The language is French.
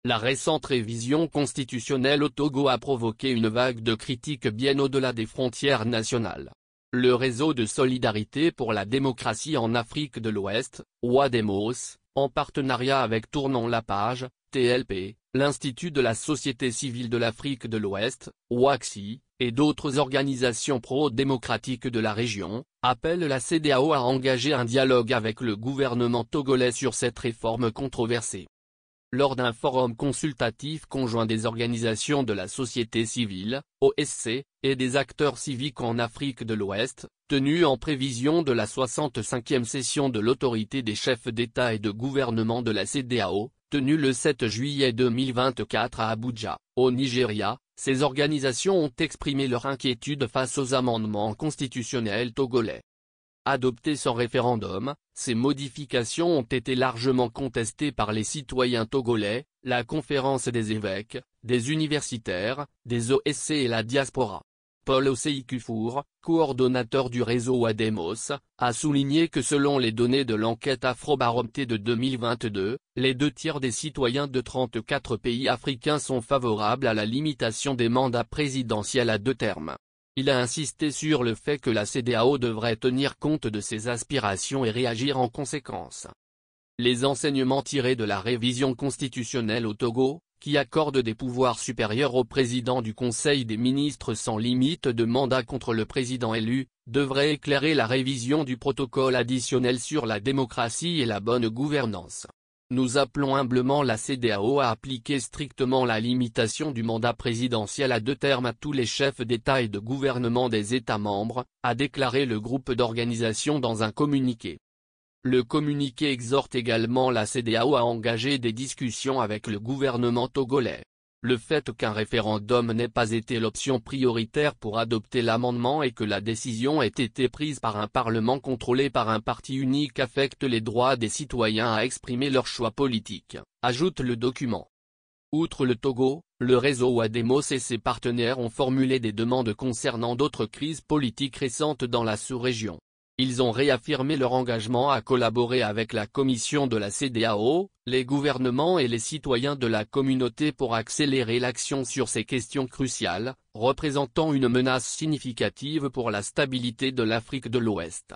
La récente révision constitutionnelle au Togo a provoqué une vague de critiques bien au-delà des frontières nationales. Le réseau de solidarité pour la démocratie en Afrique de l'Ouest, WADEMOS, en partenariat avec Tournons la page, TLP, l'Institut de la société civile de l'Afrique de l'Ouest, WACSI, et d'autres organisations pro-démocratiques de la région, appellent la CEDEAO à engager un dialogue avec le gouvernement togolais sur cette réforme controversée. Lors d'un forum consultatif conjoint des organisations de la société civile, OSC, et des acteurs civiques en Afrique de l'Ouest, tenu en prévision de la 65e session de l'autorité des chefs d'État et de gouvernement de la CEDEAO, tenue le 7 juillet 2024 à Abuja, au Nigeria, ces organisations ont exprimé leur inquiétude face aux amendements constitutionnels togolais. Adoptées sans référendum, ces modifications ont été largement contestées par les citoyens togolais, la conférence des évêques, des universitaires, des OSC et la diaspora. Paul Osei-Kufour, coordonnateur du réseau WADEMOS, a souligné que selon les données de l'enquête Afrobarométer de 2022, les 2/3 des citoyens de 34 pays africains sont favorables à la limitation des mandats présidentiels à 2 termes. Il a insisté sur le fait que la CEDEAO devrait tenir compte de ces aspirations et réagir en conséquence. Les enseignements tirés de la révision constitutionnelle au Togo, qui accorde des pouvoirs supérieurs au président du Conseil des ministres sans limite de mandat contre le président élu, devraient éclairer la révision du protocole additionnel sur la démocratie et la bonne gouvernance. Nous appelons humblement la CEDEAO à appliquer strictement la limitation du mandat présidentiel à 2 termes à tous les chefs d'État et de gouvernement des États membres, a déclaré le groupe d'organisations dans un communiqué. Le communiqué exhorte également la CEDEAO à engager des discussions avec le gouvernement togolais. Le fait qu'un référendum n'ait pas été l'option prioritaire pour adopter l'amendement et que la décision ait été prise par un parlement contrôlé par un parti unique affecte les droits des citoyens à exprimer leurs choix politiques, ajoute le document. Outre le Togo, le réseau WADEMOS et ses partenaires ont formulé des demandes concernant d'autres crises politiques récentes dans la sous-région. Ils ont réaffirmé leur engagement à collaborer avec la commission de la CEDEAO, les gouvernements et les citoyens de la communauté pour accélérer l'action sur ces questions cruciales, représentant une menace significative pour la stabilité de l'Afrique de l'Ouest.